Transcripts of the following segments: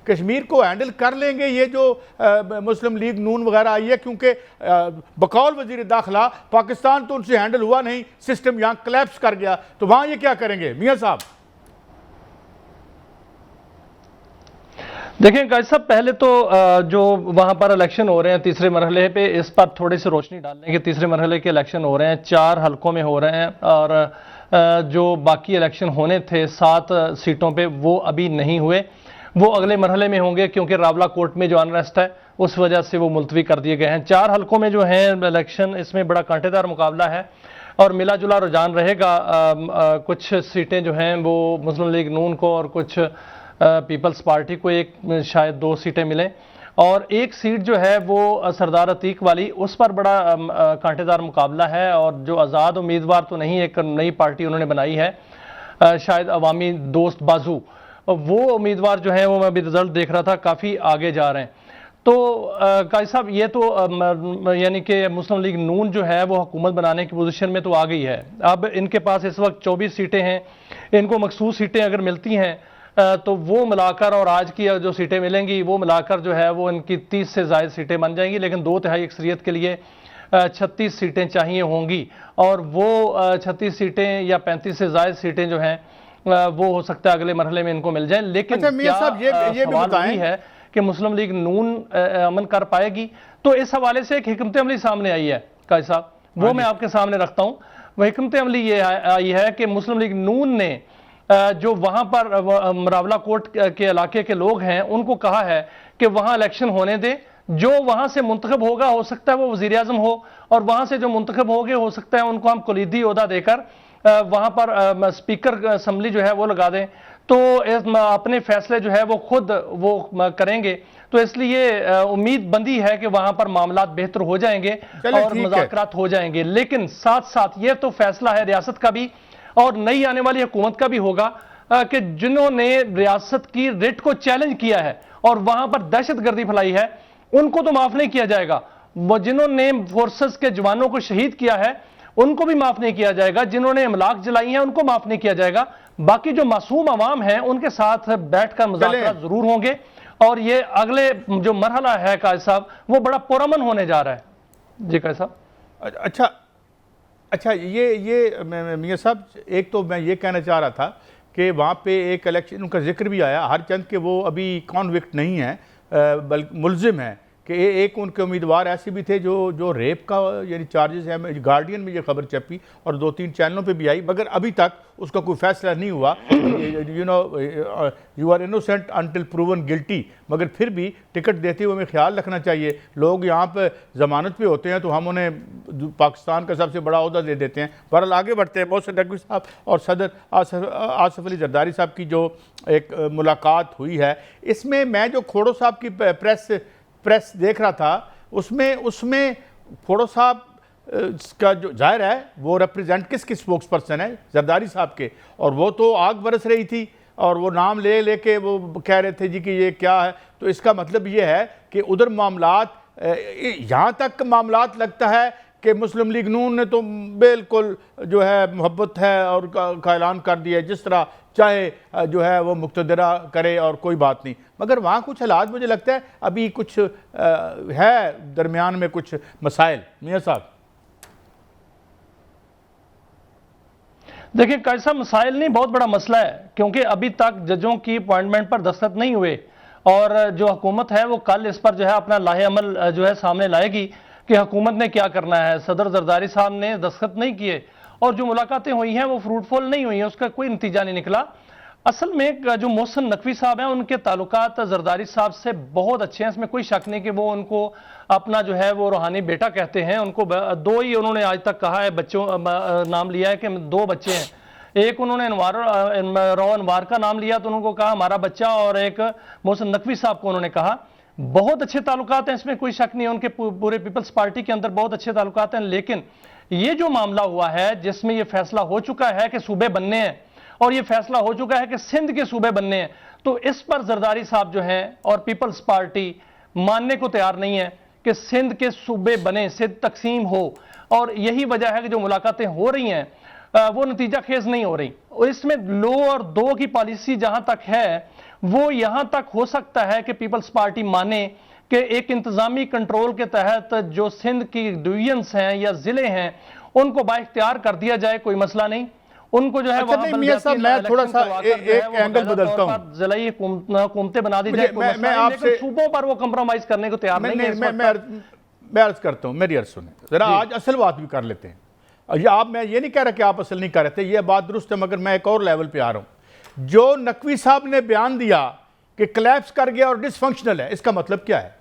कश्मीर को हैंडल कर लेंगे ये जो मुस्लिम लीग नून वगैरह आई है, क्योंकि बकौल वजीर दाखिला पाकिस्तान तो उनसे हैंडल हुआ नहीं, सिस्टम यहाँ कोलैप्स कर गया, तो वहाँ ये क्या करेंगे मियाँ साहब? देखें गाइस साहब, पहले तो जो वहां पर इलेक्शन हो रहे हैं तीसरे मरहले पे, इस पर थोड़ी सी रोशनी डालने के। तीसरे मरहले के इलेक्शन हो रहे हैं, 4 हलकों में हो रहे हैं, और जो बाकी इलेक्शन होने थे 7 सीटों पे वो अभी नहीं हुए, वो अगले मरहले में होंगे, क्योंकि रावला कोर्ट में जो अनरेस्ट है उस वजह से वो मुलतवी कर दिए गए हैं। 4 हलकों में जो है इलेक्शन, इसमें बड़ा कांटेदार मुकाबला है और मिला जुला रुझान रहेगा। कुछ सीटें जो हैं वो मुस्लिम लीग नून को और कुछ पीपल्स पार्टी को, एक शायद 2 सीटें मिलें, और एक सीट जो है वो सरदार अतीक वाली, उस पर बड़ा कांटेदार मुकाबला है। और जो आज़ाद उम्मीदवार तो नहीं, एक नई पार्टी उन्होंने बनाई है, शायद अवामी दोस्त बाजू, वो उम्मीदवार जो है वो मैं अभी रिजल्ट देख रहा था काफ़ी आगे जा रहे हैं। तो काजी साहब, ये तो यानी कि मुस्लिम लीग नून जो है वो हुकूमत बनाने की पोजीशन में तो आ गई है। अब इनके पास इस वक्त 24 सीटें हैं, इनको मखसूस सीटें अगर मिलती हैं तो वो मिलाकर, और आज की जो सीटें मिलेंगी वो मिलाकर जो है वो इनकी 30 से ज़ायद सीटें बन जाएंगी। लेकिन 2/3 अक्सरियत के लिए 36 सीटें चाहिए होंगी, और वो 36 सीटें या 35 से ज़ायद सीटें जो हैं वो हो सकता है अगले मरहले में इनको मिल जाए। लेकिन अच्छा मियां साहब, ये भी बताएं है कि मुस्लिम लीग नून अमन कर पाएगी? तो इस हवाले से एक हिकमत अमली सामने आई है काजी साहब, वो मैं आपके सामने रखता हूँ। वह हिकमत अमली ये आई है कि मुस्लिम लीग नून ने जो वहां पर रावला कोर्ट के इलाके के लोग हैं उनको कहा है कि वहां इलेक्शन होने दें, जो वहां से मुंतखब होगा हो सकता है वो वजीर आजम हो, और वहां से जो मुंतखब होंगे हो सकता है उनको हम कुलीदी ओहदा देकर वहां पर स्पीकर असम्बली जो है वो लगा दें, तो अपने फैसले जो है वो खुद वो करेंगे। तो इसलिए उम्मीद बंदी है कि वहां पर मामला बेहतर हो जाएंगे और मुज़ाकरात हो जाएंगे। लेकिन साथ साथ ये तो फैसला है रियासत का भी और नई आने वाली हुकूमत का भी होगा कि जिन्होंने रियासत की रिट को चैलेंज किया है और वहां पर दहशतगर्दी फैलाई है, उनको तो माफ नहीं किया जाएगा। वो जिन्होंने फोर्सेस के जवानों को शहीद किया है उनको भी माफ नहीं किया जाएगा, जिन्होंने इमलाक जलाई है उनको माफ नहीं किया जाएगा। बाकी जो मासूम अवाम है उनके साथ बैठकर मुज़ाकरात जरूर होंगे, और ये अगले जो मरहला है काजी साहब वो बड़ा पुरअमन होने जा रहा है। जी काजी साहब। अच्छा, ये मियां साहब, एक तो मैं ये कहना चाह रहा था कि वहाँ पे एक इलेक्शन उनका जिक्र भी आया हर चंद के, वो अभी कॉन्विक्ट नहीं है बल्कि मुलजिम है, कि एक उनके उम्मीदवार ऐसे भी थे जो रेप का यानी चार्जेस है। गार्डियन में ये खबर छपी और 2-3 चैनलों पे भी आई, मगर अभी तक उसका कोई फैसला नहीं हुआ। You are innocent until proven guilty, मगर फिर भी टिकट देते हुए हमें ख्याल रखना चाहिए। लोग यहाँ पर ज़मानत पे होते हैं तो हम उन्हें पाकिस्तान का सबसे बड़ा ओहदा दे देते हैं। बहरहाल आगे बढ़ते हैं। मोहसिन नकवी साहब और सदर आसिफ अली जरदारी साहब की जो एक मुलाकात हुई है, इसमें मैं जो खोड़ो साहब की प्रेस देख रहा था, उसमें खोड़ो साहब का जो जाहिर है वो रिप्रेजेंट किसकी स्पोक्स पर्सन है, जरदारी साहब के, और वो तो आग बरस रही थी और वो नाम लेके वो कह रहे थे जी कि ये क्या है। तो इसका मतलब ये है कि उधर मामलात, यहाँ तक मामलात लगता है कि मुस्लिम लीग नून ने तो बिल्कुल जो है मोहब्बत है और का ऐलान कर दिया, जिस तरह चाहे जो है वो मुक्तदरा करे और कोई बात नहीं। मगर वहाँ कुछ हालात मुझे लगता है अभी कुछ है दरमियान में कुछ मसाइल। मियाँ साहब देखिए कैसा मसाइल नहीं, बहुत बड़ा मसला है, क्योंकि अभी तक जजों की अपॉइंटमेंट पर दस्तखत नहीं हुए, और जो हुकूमत है वो कल इस पर जो है अपना लाहे अमल जो है सामने लाएगी कि हुकूमत ने क्या करना है। सदर जरदारी साहब ने दस्तखत नहीं किए और जो मुलाकातें हुई हैं वो फ्रूटफुल नहीं हुई हैं, उसका कोई नतीजा नहीं निकला। असल में जो मोहसिन नकवी साहब हैं उनके ताल्लुकात जरदारी साहब से बहुत अच्छे हैं, इसमें कोई शक नहीं कि वो उनको अपना जो है वो रूहानी बेटा कहते हैं। उनको 2 ही उन्होंने आज तक कहा है, बच्चों नाम लिया है कि 2 बच्चे हैं। एक उन्होंने अनवार का नाम लिया तो उनको कहा हमारा बच्चा, और एक मोहसिन नकवी साहब को उन्होंने कहा। बहुत अच्छे ताल्लुकात हैं, इसमें कोई शक नहीं है, उनके पूरे पीपल्स पार्टी के अंदर बहुत अच्छे ताल्लुकात हैं। लेकिन ये जो मामला हुआ है जिसमें ये फैसला हो चुका है कि सूबे बनने हैं, और ये फैसला हो चुका है कि सिंध के सूबे बनने हैं, तो इस पर जरदारी साहब जो हैं और पीपल्स पार्टी मानने को तैयार नहीं है कि सिंध के सूबे बने, सिंध तकसीम हो। और यही वजह है कि जो मुलाकातें हो रही हैं वो नतीजा खेज नहीं हो रही। इसमें लो और 2 की पॉलिसी जहां तक है वो यहां तक हो सकता है कि पीपल्स पार्टी माने कि एक इंतजामी कंट्रोल के तहत जो सिंध की डिवीजन्स हैं या जिले हैं उनको बाइख्तियार कर दिया जाए, कोई मसला नहीं। उनको जो है अच्छा, नहीं मियां साहब, मैं थोड़ा सा एक एंगल बदलता हूं, जिलाई हुकूमतें बना दी जाए, मैं आपसे सूबों पर वो कंप्रोमाइज करने को तैयार नहीं है। मैं अर्ज करता हूं, मेरी अर्ज सुने जरा, आज असल बात भी कर लेते हैं। ये आप, मैं ये नहीं कह रहा कि आप असल नहीं कर रहे थे, ये बात दुरुस्त है, मगर मैं एक और लेवल पे आ रहा हूं। जो नकवी साहब ने बयान दिया कि क्लैप्स कर गया और डिसफंक्शनल है, इसका मतलब क्या है?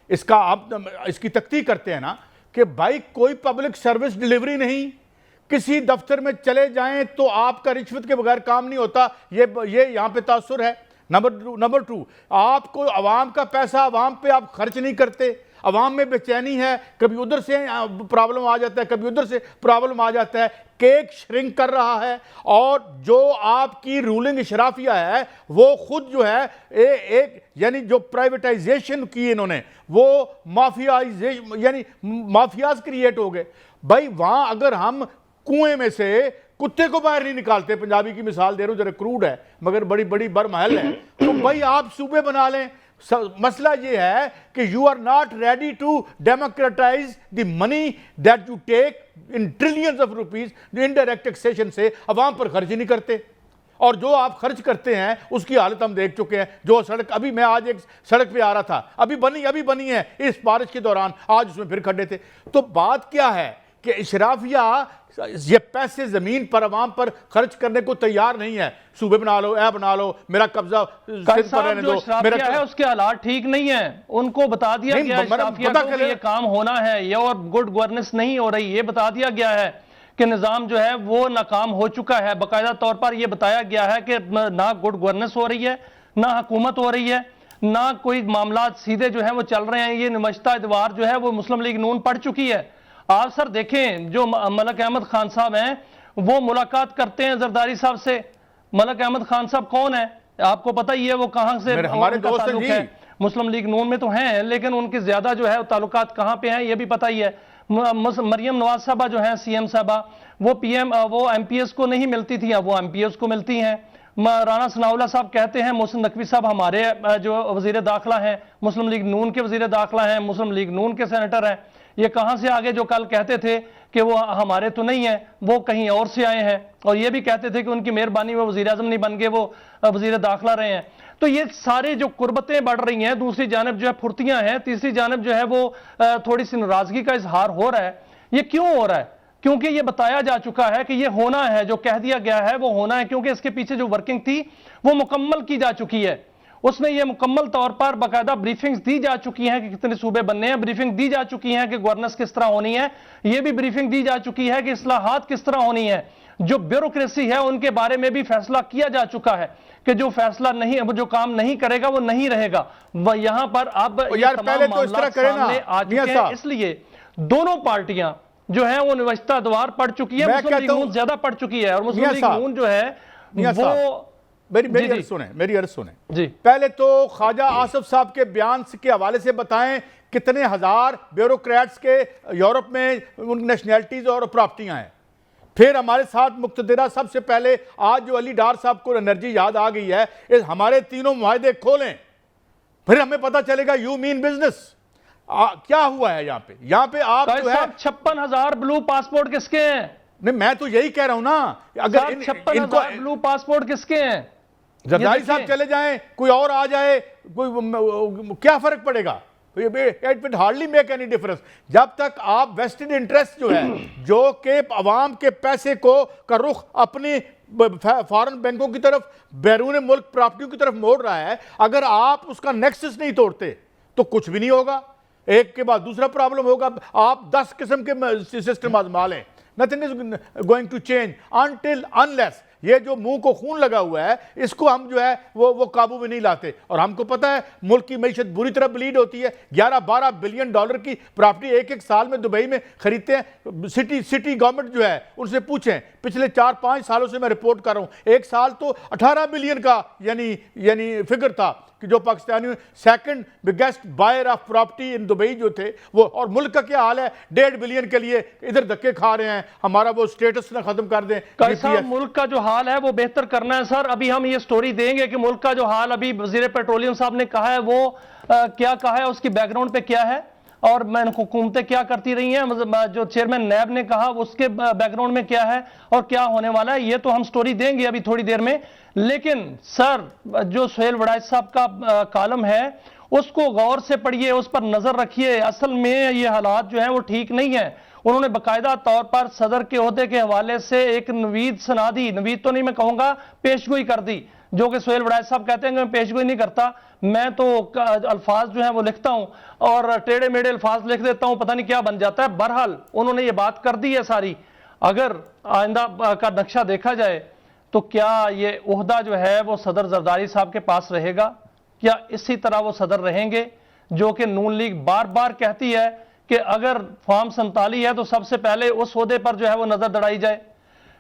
इसका आप इसकी तख्तीक करते हैं ना कि भाई कोई पब्लिक सर्विस डिलीवरी नहीं, किसी दफ्तर में चले जाएं तो आपका रिश्वत के बगैर काम नहीं होता, ये यहां पे तासुर है। नंबर टू, आपको अवाम का पैसा अवाम पे आप खर्च नहीं करते, अवाम में बेचैनी है, कभी उधर से प्रॉब्लम आ जाता है, कभी उधर से प्रॉब्लम आ जाता है, केक श्रिंक कर रहा है। और जो आपकी रूलिंग इशराफिया है वो खुद जो है एक यानी जो प्राइवेटाइजेशन की इन्होंने, वो माफियाइजेशन यानी माफियाज क्रिएट हो गए। भाई वहां अगर हम कुएं में से कुत्ते को बाहर नहीं निकालते, पंजाबी की मिसाल दे रहा हूं, जरा क्रूड है मगर बड़ी बड़ी बरमहल है, तो भाई आप सूबे बना लें। मसला ये है कि you are not ready to democratise the money that you take in trillions of rupees indirect taxation से, अवाम पर खर्च ही नहीं करते। और जो आप खर्च करते हैं उसकी हालत हम देख चुके हैं। जो सड़क, अभी मैं आज एक सड़क पे आ रहा था, अभी बनी है इस बारिश के दौरान, आज उसमें फिर खड्डे थे। तो बात क्या है कि इशराफिया ये पैसे जमीन पर अवाम पर खर्च करने को तैयार नहीं है। सूबे बना लो, ऐ बना लो, मेरा कब्जा सिंध पर रहने दो, मेरा है उसके हालात ठीक नहीं है, उनको बता दिया गया है ये काम होना है, ये और गुड गवर्नेंस नहीं हो रही, ये बता दिया गया है कि निजाम जो है वो नाकाम हो चुका है। बाकायदा तौर पर यह बताया गया है कि ना गुड गवर्नेंस हो रही है, ना हुकूमत हो रही है, ना कोई मामला सीधे जो है वो चल रहे हैं। ये नुमाइश्ता इतवार जो है वो मुस्लिम लीग नून पढ़ चुकी है। आप सर देखें, जो मलक अहमद खान साहब हैं वो मुलाकात करते हैं जरदारी साहब से। मलक अहमद खान साहब कौन है आपको पता ही है, वो कहां से हमारे दोस्त हैं, मुस्लिम लीग नून में तो हैं, लेकिन उनके ज्यादा जो है ताल्लुकात कहां पे हैं ये भी पता ही है। मरियम नवाज साहबा जो है सीएम साहबा, वो पीएम वो एमपीएस को नहीं मिलती थी, अब वो एमपीएस को मिलती हैं। राना सनाउल्लाह साहब कहते हैं मोहसिन नकवी साहब हमारे जो वजीर दाखिला हैं, मुस्लिम लीग नून के वजीर दाखिला हैं, मुस्लिम लीग नून के सेनेटर हैं। ये कहां से आगे जो कल कहते थे कि वो हमारे तो नहीं है, वो कहीं और से आए हैं, और ये भी कहते थे कि उनकी मेहरबानी में वजीर आजम नहीं बन गए, वो वजीर दाखिला रहे हैं। तो ये सारे जो कुर्बतें बढ़ रही हैं, दूसरी जानब जो है फुर्तियां हैं, तीसरी जानब जो है वो थोड़ी सी नाराजगी का इजहार हो रहा है। ये क्यों हो रहा है? क्योंकि ये बताया जा चुका है कि ये होना है, जो कह दिया गया है वो होना है, क्योंकि इसके पीछे जो वर्किंग थी वो मुकम्मल की जा चुकी है। उसमें यह मुकम्मल तौर पर बाकायदा ब्रीफिंग्स दी जा चुकी हैं कि कितने सूबे बनने हैं, ब्रीफिंग दी जा चुकी है कि गवर्नेंस किस तरह होनी है, यह भी ब्रीफिंग दी जा चुकी है कि इस्लाहात किस तरह होनी है। जो ब्यूरोक्रेसी है उनके बारे में भी फैसला किया जा चुका है कि जो फैसला नहीं, जो काम नहीं करेगा वो नहीं रहेगा। वह यहां पर अब यार पहले तो इस तरह करें ना आ चुके हैं, इसलिए दोनों पार्टियां जो है वो निवस्ता द्वार पढ़ चुकी है, मुस्लिम लीग नून ज्यादा पढ़ चुकी है, और मुस्लिम लीग नून जो है वो मेरी अर्ज सुने जी। पहले तो ख्वाजा आसिफ साहब के बयान के हवाले से बताएं कितने हजार ब्यूरोक्रेट्स के यूरोप में उनकी नेशनैलिटीज और प्रॉपर्टियां हैं। फिर हमारे साथ मुक्तदिरा, सबसे पहले आज जो अली डार साहब को एनर्जी याद आ गई है, इस हमारे तीनों मुआहदे खोलें, फिर हमें पता चलेगा यू मीन बिजनेस। क्या हुआ है यहाँ पे आप जो है 56,000 ब्लू पासपोर्ट किसके हैं? नहीं, मैं तो यही कह रहा हूं ना, अगर 56,000 ब्लू पासपोर्ट किसके हैं? जरदारी साहब चले जाएं, कोई और आ जाए, कोई क्या फर्क पड़ेगा? It will hardly make any difference. जब तक आप वेस्टेड इंटरेस्ट जो है, जो कि अवाम के पैसे को का रुख अपनी फॉरेन बैंकों की तरफ, बैरून मुल्क प्रॉपर्टियों की तरफ मोड़ रहा है, अगर आप उसका नेक्सस नहीं तोड़ते तो कुछ भी नहीं होगा, एक के बाद दूसरा प्रॉब्लम होगा। आप 10 किस्म के सिस्टम आजमा लें, nothing is going to change until unless ये जो मुंह को खून लगा हुआ है इसको हम जो है वो काबू में नहीं लाते। और हमको पता है मुल्क की मईशत बुरी तरह ब्लीड होती है। 11-12 बिलियन डॉलर की प्रॉपर्टी एक साल में दुबई में खरीदते हैं। सिटी गवर्नमेंट जो है उनसे पूछें, पिछले 4-5 सालों से मैं रिपोर्ट कर रहा हूं, एक साल तो 18 बिलियन का यानी फिगर था कि जो Pakistani second biggest buyer of property in Dubai जो थे वो, और मुल्क का क्या हाल है, 1.5 बिलियन के लिए इधर धक्के खा रहे हैं, हमारा वो स्टेटस ना खत्म कर दें। कैसा मुल्क का जो हाल है वो बेहतर करना है सर। अभी हम ये स्टोरी देंगे कि मुल्क का जो हाल अभी वजीर पेट्रोलियम साहब ने कहा है वो क्या कहा है, उसकी बैकग्राउंड पे क्या है और मैं हुकूमतें क्या करती रही हैं, जो चेयरमैन नैब ने कहा उसके बैकग्राउंड में क्या है और क्या होने वाला है, ये तो हम स्टोरी देंगे अभी थोड़ी देर में। लेकिन सर जो सुहेल वड़ाइच साहब का कालम है उसको गौर से पढ़िए, उस पर नजर रखिए। असल में ये हालात जो है वो ठीक नहीं है। उन्होंने बाकायदा तौर पर सदर के ओहदे के हवाले से एक नवीद सुना दी, नवीद तो नहीं मैं कहूंगा, पेशगोई कर दी, जो कि सुहेल वड़ाइच साहब कहते हैं कि मैं पेशगोई नहीं करता, मैं तो अल्फाज जो है वो लिखता हूं और टेढ़े मेढ़े अल्फाज लिख देता हूं, पता नहीं क्या बन जाता है। बहरहाल उन्होंने ये बात कर दी है सारी। अगर आइंदा का नक्शा देखा जाए तो क्या ये ओहदा जो है वो सदर जरदारी साहब के पास रहेगा, क्या इसी तरह वो सदर रहेंगे, जो कि नून लीग बार बार कहती है कि अगर फॉर्म 47 है तो सबसे पहले उस ओहदे पर जो है वो नजर दड़ाई जाए।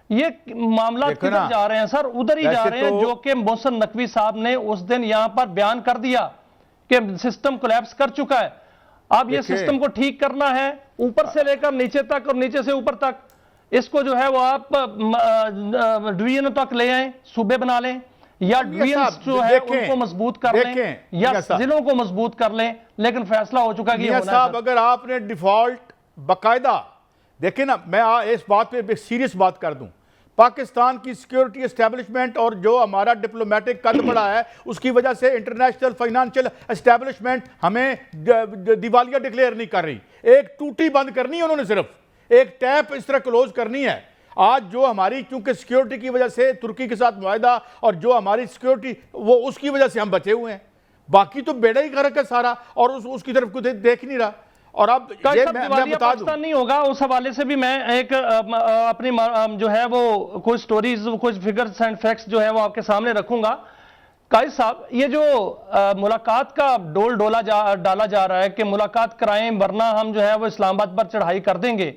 ये मामला किधर जा रहे हैं सर, उधर ही जा रहे हैं जो कि मोहसिन नकवी साहब ने उस दिन यहां पर बयान कर दिया कि सिस्टम कोलैप्स कर चुका है। अब ये सिस्टम को ठीक करना है ऊपर से लेकर नीचे तक और नीचे से ऊपर तक। इसको जो है वो आप डिवीजन तक ले आए, सूबे बना लें, या डिवीजन जो है उनको मजबूत कर लें या जिलों को मजबूत कर लें, लेकिन फैसला हो चुका कि साहब अगर आपने डिफॉल्ट बाकायदा देखें ना, मैं इस बात पे सीरियस बात कर दूं, पाकिस्तान की सिक्योरिटी एस्टेब्लिशमेंट और जो हमारा डिप्लोमेटिक कद बढ़ा है उसकी वजह से इंटरनेशनल फाइनेंशियल एस्टेब्लिशमेंट हमें दिवालिया डिक्लेयर नहीं कर रही। एक टूटी बंद करनी है उन्होंने, सिर्फ एक टैप इस तरह क्लोज करनी है। आज जो हमारी चूंकि सिक्योरिटी की वजह से तुर्की के साथ मुआहदा और जो हमारी सिक्योरिटी वो उसकी वजह से हम बचे हुए हैं, बाकी तो बेड़ा ही गर्क है सारा और उसकी तरफ कुछ देख नहीं रहा। और अब ये मैं बता दूं नहीं होगा, उस हवाले से भी मैं एक अपनी जो है वो कुछ स्टोरीज कुछ फिगर्स एंड फैक्ट्स जो है वो आपके सामने रखूंगा। काजी साहब ये जो मुलाकात का डोल डाला जा रहा है कि मुलाकात कराएं वरना हम जो है वो इस्लामाबाद पर चढ़ाई कर देंगे,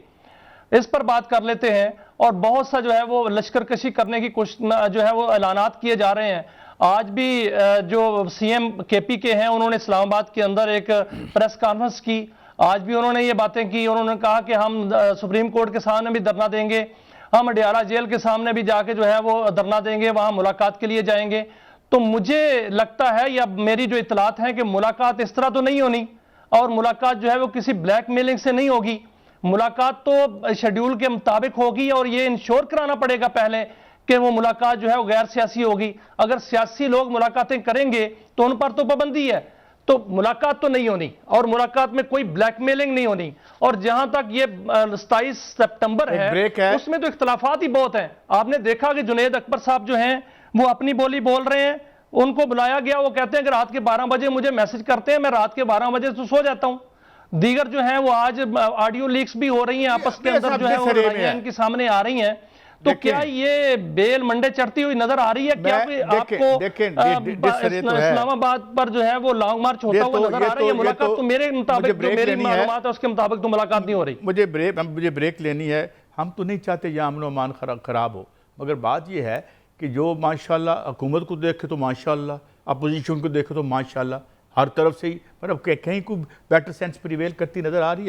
इस पर बात कर लेते हैं। और बहुत सा जो है वो लश्करकशी करने की कोशिश जो है वो ऐलानात किए जा रहे हैं। आज भी जो सीएम केपी के हैं उन्होंने इस्लामाबाद के अंदर एक प्रेस कॉन्फ्रेंस की, आज भी उन्होंने ये बातें की। उन्होंने कहा कि हम सुप्रीम कोर्ट के सामने भी धरना देंगे, हम अडियाला जेल के सामने भी जाके जो है वो धरना देंगे, वहां मुलाकात के लिए जाएंगे। तो मुझे लगता है या मेरी जो इतलात है कि मुलाकात इस तरह तो नहीं होनी और मुलाकात जो है वो किसी ब्लैकमेलिंग से नहीं होगी। मुलाकात तो शेड्यूल के मुताबिक होगी और ये इंश्योर कराना पड़ेगा पहले कि वो मुलाकात जो है वो गैर सियासी होगी। अगर सियासी लोग मुलाकातें करेंगे तो उन पर तो पाबंदी है, तो मुलाकात तो नहीं होनी और मुलाकात में कोई ब्लैकमेलिंग नहीं होनी। और जहां तक ये 27 सितंबर है उसमें तो इख्तलाफात ही बहुत हैं। आपने देखा कि जुनेद अकबर साहब जो हैं वो अपनी बोली बोल रहे हैं, उनको बुलाया गया, वो कहते हैं कि रात के 12 बजे मुझे मैसेज करते हैं, मैं रात के 12 बजे तो सो जाता हूं। दीगर जो है वो आज ऑडियो लीक्स भी हो रही हैं आपस के अंदर जो है वो इनके सामने आ रही हैं। तो क्या ये बेल मंडे चढ़ती हुई नजर आ रही है? क्या आपको इस्लामाबाद पर जो है वो लॉन्ग मार्च होता हुआ नजर आ रही है? मुलाकात तो मेरे मुताबिक जो मेरी मालूमात है उसके मुताबिक तो मुलाकात नहीं हो रही। मुझे ब्रेक लेनी है। हम तो नहीं चाहते यहाँ अमन अमान खराब हो, मगर बात यह है कि जो माशाल्लाह हुकूमत को देखे तो माशाल्लाह, अपोजिशन को देखे तो माशाल्लाह, हर तरफ से ही मतलब कहीं को बेटर सेंस प्रिवेल करती नजर आ रही है।